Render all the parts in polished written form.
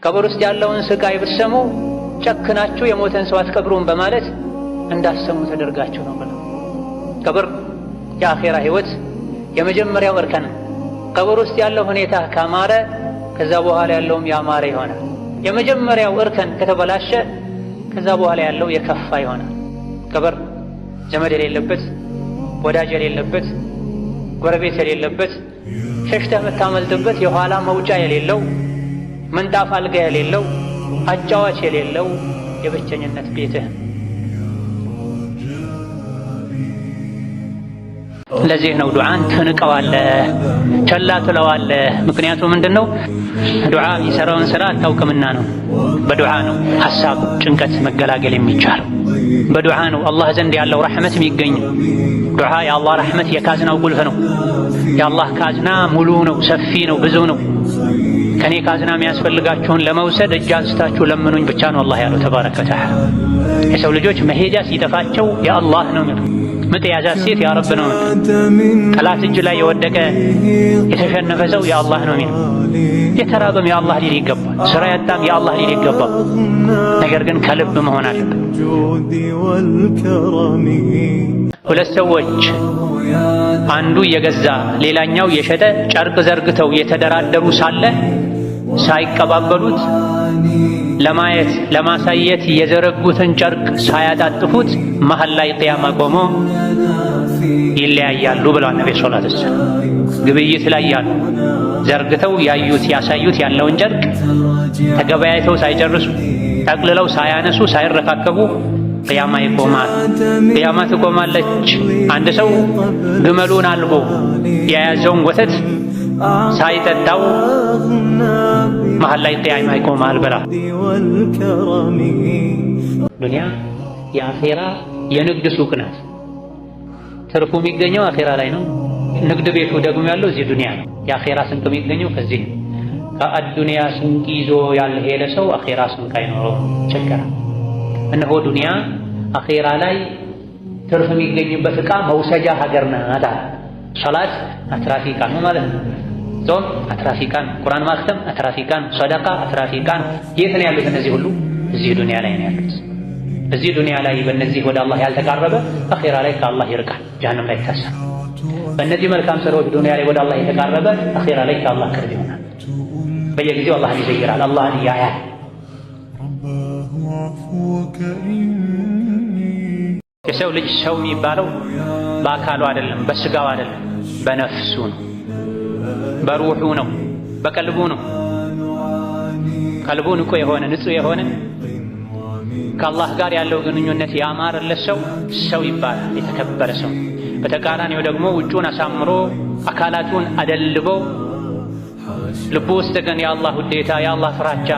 ቀብር ውስጥ ያለውን ስቃይ ብትሰሙ ጨክናችሁ የሞተን ሰው አትቀብሩም በማለት እንዳሰሙ ተደርጋችሁ ነው ብለው። ቀብር የአኺራ ህይወት የመጀመሪያው እርከን። ቀብር ውስጥ ያለው ሁኔታ ካማረ ከዛ በኋላ ያለውም ያማረ ይሆናል። የመጀመሪያው እርከን ከተበላሸ ከዛ በኋላ ያለው የከፋ ይሆናል። ቀብር ዘመድ የሌለበት፣ ወዳጅ የሌለበት፣ ጎረቤት የሌለበት፣ ሸሽተህ የምታመልጥበት የኋላ መውጫ የሌለው፣ ምንጣፍ አልጋ የሌለው፣ አጫዋች የሌለው የብቸኝነት ቤትህ። ለዚህ ነው ዱዓን ትንቀዋለህ፣ ቸላ ትለዋለህ። ምክንያቱም ምንድነው? ዱዓ የሚሰራውን ስራ አታውቅምና ነው። በዱዓ ነው ሐሳብ፣ ጭንቀት መገላገል የሚቻለው። በዱዓ ነው አላህ ዘንድ ያለው ረሕመት የሚገኘው። ዱዓ የአላህ ረሕመት የካዝናው ቁልፍ ነው። የአላህ ካዝና ሙሉ ነው፣ ሰፊ ነው፣ ብዙ ነው። ከኔ ካዝና የሚያስፈልጋችሁን ለመውሰድ እጅ አንስታችሁ ለምኑኝ ብቻ ነው አላህ ያለው ተባረከ ወተዓላ። የሰው ልጆች መሄጃ ሲጠፋቸው የአላህ ነው የሚሉ፣ ምጥ የያዛት ሴት ያ ረብ ነው የሚሉ፣ ጠላት እጅ ላይ የወደቀ የተሸነፈ ሰው የአላህ ነው የሚሉ፣ የተራበም የአላህ ሊል ይገባል፣ ስራ ያጣም የአላህ ሊል ይገባል። ነገር ግን ከልብ መሆን አለበት። ሁለት ሰዎች አንዱ እየገዛ ሌላኛው እየሸጠ ጨርቅ ዘርግተው የተደራደሩ ሳለ ሳይቀባበሉት ለማየት ለማሳየት የዘረጉትን ጨርቅ ሳያጣጥፉት መሀል ላይ ቅያማ ቆሞ ይለያያሉ ብለዋል ነብዩ ሰለላሁ ዐለይሂ ወሰለም። ግብይት ላይ ያሉ ዘርግተው ያዩት ያሳዩት ያለውን ጨርቅ ተገበያይተው ሳይጨርሱ ጠቅልለው ሳያነሱ ሳይረካከቡ ቅያማ ይቆማል። ቅያማ ትቆማለች። አንድ ሰው ግመሉን አልቦ የያዘውን ወተት ሳይጠጣው መሀል ላይ ቅያማ ይቆማል ብላ። ዱንያ የአኼራ የንግድ ሱቅ ናት። ትርፉ የሚገኘው አኼራ ላይ ነው። ንግድ ቤቱ ደግሞ ያለው እዚህ ዱንያ ነው። የአኼራ ስንቅ የሚገኘው ከዚህ ነው። ከአዱንያ ስንቅ ይዞ ያልሄደ ሰው አኼራ ስንቅ አይኖረው፣ ይቸገራል። እነሆ ዱንያ አኼራ ላይ ትርፍ የሚገኝበት ዕቃ መውሰጃ ሀገር ናት። ሶላት አትራፊ ዕቃ ነው ማለት ነው። ጾም አትራፊ ዕቃ ነው። ቁርአን ማክተም አትራፊ ዕቃ ነው። ሰደቃ አትራፊ ዕቃ ነው። የት ነው ያሉት እነዚህ ሁሉ? እዚህ ዱንያ ላይ ነው ያሉት። እዚህ ዱንያ ላይ በእነዚህ ወደ አላህ ያልተቃረበ አኼራ ላይ ከአላህ ይርቃል፣ ጀሃነም ላይ ይታሰራል። በእነዚህ መልካም ስራዎች ዱንያ ላይ ወደ አላህ የተቃረበ አኼራ ላይ ከአላህ ቅርብ ይሆናል። በየጊዜው አላህን ይዘይራል፣ አላህን ያያል። የሰው ልጅ ሰው የሚባለው በአካሉ አይደለም፣ በስጋው አይደለም፣ በነፍሱ ነው፣ በሩሑ ነው፣ በቀልቡ ነው። ቀልቡ ንቁ የሆነ ንጹህ የሆነ ከአላህ ጋር ያለው ግንኙነት ያማረለት ሰው ሰው ይባላል፣ የተከበረ ሰው። በተቃራኒው ደግሞ ውጩን አሳምሮ አካላቱን አደልቦ ልቡ ውስጥ ግን የአላህ ውዴታ፣ የአላህ ፍራቻ፣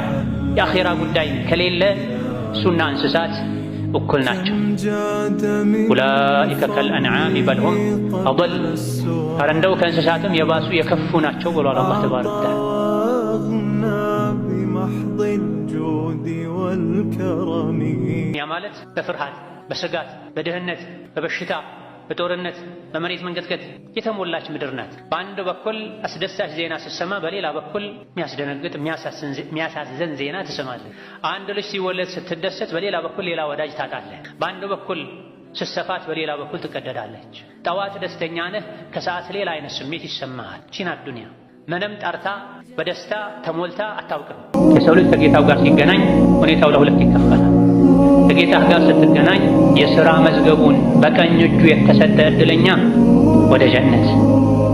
የአኼራ ጉዳይ ከሌለ እሱና እንስሳት እኩል ናቸው። ኡላኢከ ከልአንዓም በል ሁም አضል፣ ኧረ እንደው ከእንስሳትም የባሱ የከፉ ናቸው ብሏል አላህ ተባረከ ወተዓላ። ያ ማለት በፍርሃት በስጋት በድህነት በበሽታ በጦርነት በመሬት መንቀጥቀጥ የተሞላች ምድር ናት። በአንድ በኩል አስደሳች ዜና ስትሰማ፣ በሌላ በኩል የሚያስደነግጥ የሚያሳዝን ዜና ትሰማለህ። አንድ ልጅ ሲወለድ ስትደሰት፣ በሌላ በኩል ሌላ ወዳጅ ታጣለህ። በአንድ በኩል ስትሰፋት፣ በሌላ በኩል ትቀደዳለች። ጠዋት ደስተኛ ነህ፣ ከሰዓት ሌላ አይነት ስሜት ይሰማሃል። ቺናት ዱንያ ምንም ጠርታ በደስታ ተሞልታ አታውቅም። የሰው ልጅ ከጌታው ጋር ሲገናኝ ሁኔታው ለሁለት ይከፈላል። ከጌታህ ጋር ስትገናኝ የሥራ መዝገቡን በቀኝ እጁ የተሰጠ ዕድለኛ ወደ ጀነት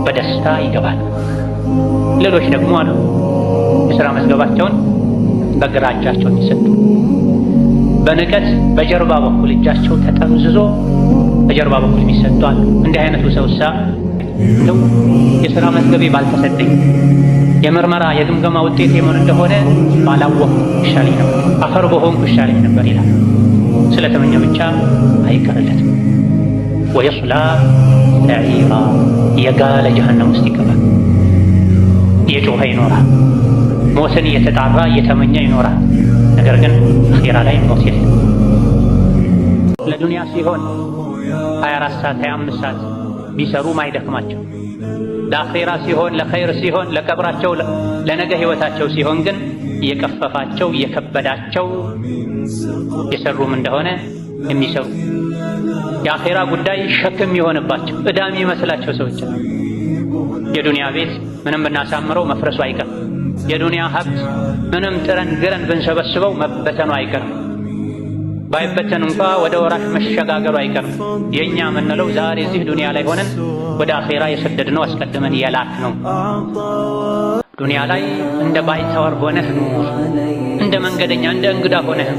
በደስታ ይገባል። ሌሎች ደግሞ አሉ የሥራ መዝገባቸውን በግራ እጃቸው የሚሰጡ፣ በንቀት በጀርባ በኩል እጃቸው ተጠምዝዞ በጀርባ በኩል የሚሰጡ አሉ። እንዲህ አይነቱ ሰውሳ እንደው የሥራ መዝገቤ ባልተሰጠኝ፣ የምርመራ የግምገማ ውጤት የምን እንደሆነ ባላወቅሁ ይሻለኝ ነበር፣ አፈር በሆንኩ ይሻለኝ ነበር ይላል። ስለተመኘ ብቻ አይቀርለትም። ወየስላ ሰዒራ፣ የጋለ ጀሃነም ውስጥ ይገባል። እየጮኸ ይኖራል፣ ሞትን እየተጣራ እየተመኘ ይኖራል። ነገር ግን አኺራ ላይ ሞት የለም። ለዱንያ ሲሆን 24 ሰዓት 25 ሰዓት ቢሰሩም አይደክማቸው። ለአኺራ ሲሆን ለኸይር ሲሆን ለቀብራቸው ለነገ ህይወታቸው ሲሆን ግን የከፈፋቸው የከበዳቸው የሰሩም እንደሆነ የሚሰሩ የአኼራ ጉዳይ ሸክም የሆነባቸው ዕዳም የሚመስላቸው ሰዎች የዱንያ ቤት ምንም ብናሳምረው መፍረሱ አይቀርም። የዱንያ ሀብት ምንም ጥረን ግረን ብንሰበስበው መበተኑ አይቀርም። ባይበተን እንኳ ወደ ወራሽ መሸጋገሩ አይቀርም። የኛ የምንለው ዛሬ እዚህ ዱንያ ላይ ሆነን ወደ አኼራ የሰደድነው አስቀድመን የላክ ነው። ዱንያ ላይ እንደ ባይተዋር ሆነህ ኑር፣ እንደ መንገደኛ እንደ እንግዳ ሆነህ።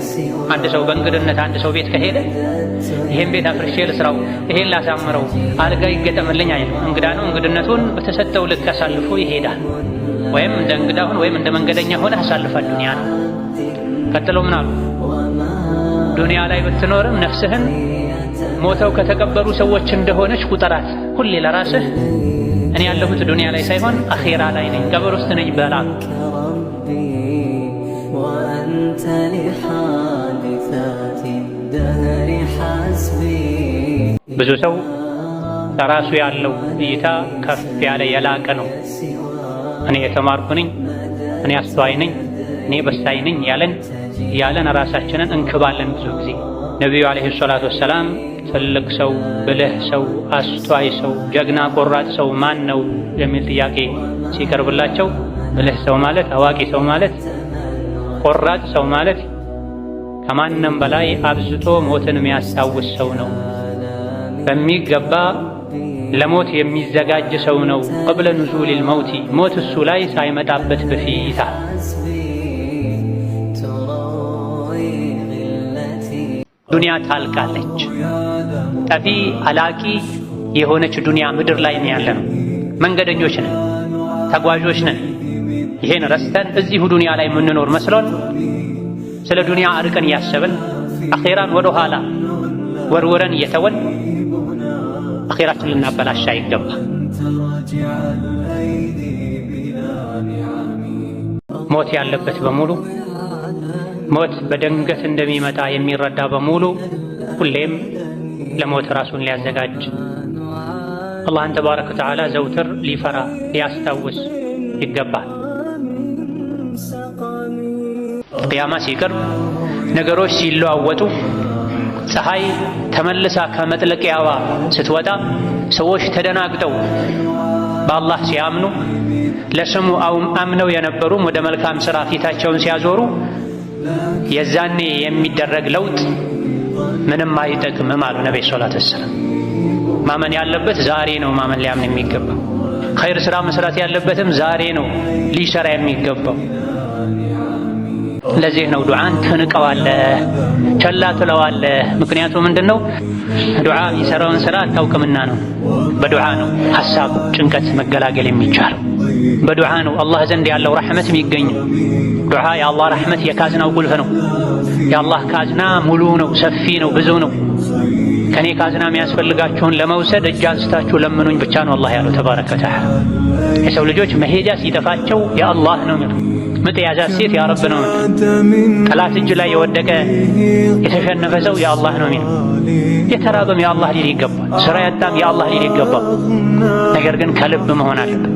አንድ ሰው በእንግድነት አንድ ሰው ቤት ከሄደ ይሄን ቤት አፍርሼ ልስራው፣ ይሄን ላሳምረው፣ አልጋ ይገጠምልኝ አይልም። እንግዳ ነው። እንግድነቱን በተሰጠው ልክ አሳልፎ ይሄዳል። ወይም እንደ እንግዳ ሆነ ወይም እንደ መንገደኛ ሆነ አሳልፋል ዱንያ ነው። ቀጥሎ ምን አሉ? ዱንያ ላይ ብትኖርም ነፍስህን ሞተው ከተቀበሩ ሰዎች እንደሆነች ቁጠራት። ሁሌ ለራስህ እኔ ያለሁት ዱንያ ላይ ሳይሆን አኼራ ላይ ነኝ፣ ቀብር ውስጥ ነኝ በላ። ብዙ ሰው ለራሱ ያለው እይታ ከፍ ያለ የላቀ ነው። እኔ የተማርኩ ነኝ፣ እኔ አስተዋይ ነኝ፣ እኔ በሳይ ነኝ ያለን ራሳችንን እንክባለን። ብዙ ጊዜ ነቢዩ ዓለይሂ ሰላቱ ወሰላም ትልቅ ሰው፣ ብልህ ሰው፣ አስተዋይ ሰው፣ ጀግና ቆራጥ ሰው ማን ነው የሚል ጥያቄ ሲቀርብላቸው ብልህ ሰው ማለት፣ አዋቂ ሰው ማለት፣ ቆራጥ ሰው ማለት ከማንም በላይ አብዝቶ ሞትን የሚያስታውስ ሰው ነው። በሚገባ ለሞት የሚዘጋጅ ሰው ነው። ቀብለ ኑዙሊል መውቲ ሞት እሱ ላይ ሳይመጣበት በፊት ዱንያ ታልቃለች። ጠፊ አላቂ የሆነች ዱንያ ምድር ላይ ነው ያለነው። መንገደኞች ነን፣ ተጓዦች ነን። ይሄን ረስተን እዚሁ ዱንያ ላይ የምንኖር መስሎን ስለ ዱንያ አርቀን እያሰብን አኼራን ወደ ኋላ ወርወረን እየተወን አኼራችን ልናበላሽ አይገባ። ሞት ያለበት በሙሉ ሞት በድንገት እንደሚመጣ የሚረዳ በሙሉ ሁሌም ለሞት ራሱን ሊያዘጋጅ አላህን ተባረከ ወተዓላ ዘውትር ሊፈራ ሊያስታውስ ይገባል። ቅያማ ሲቀርብ ነገሮች ሲለዋወጡ ፀሐይ ተመልሳ ከመጥለቂያዋ ስትወጣ ሰዎች ተደናግጠው በአላህ ሲያምኑ ለስሙ አምነው የነበሩም ወደ መልካም ሥራ ፊታቸውን ሲያዞሩ የዛኔ የሚደረግ ለውጥ ምንም አይጠቅምም አሉ ነብዩ ሰለላሁ ዐለይሂ ወሰለም። ማመን ያለበት ዛሬ ነው ማመን ሊያምን የሚገባው። ኸይር ሥራ መስራት ያለበትም ዛሬ ነው ሊሰራ የሚገባው። ለዚህ ነው ዱዓን ትንቀዋለህ፣ ቸላ ትለዋለህ። ምክንያቱ ምንድነው? ዱዓ የሰራውን ሥራ አታውቅምና ነው። በዱዓ ነው ሐሳብ ጭንቀት መገላገል የሚቻለው። በዱዓ ነው አላህ ዘንድ ያለው ረሕመት የሚገኘው። ዱዓ የአላህ ረሕመት የካዝናው ቁልፍ ነው። የአላህ ካዝና ሙሉ ነው፣ ሰፊ ነው፣ ብዙ ነው። ከኔ ካዝና የሚያስፈልጋችሁን ለመውሰድ እጅ አንስታችሁ ለምኑኝ ብቻ ነው አላህ ያለው ተባረከ ወተዓላ። የሰው ልጆች መሄጃ ሲጠፋቸው የአላህ ነው የሚሉ ምጥ የያዛት ሴት ያ ረብ ነው። ጠላት እጅ ላይ የወደቀ የተሸነፈ ሰው የአላህ ነው የሚሉ የተራበም የአላህ ሊል ይገባል። ስራ ያጣም የአላህ ሊል ይገባል። ነገር ግን ከልብ መሆን አለበት።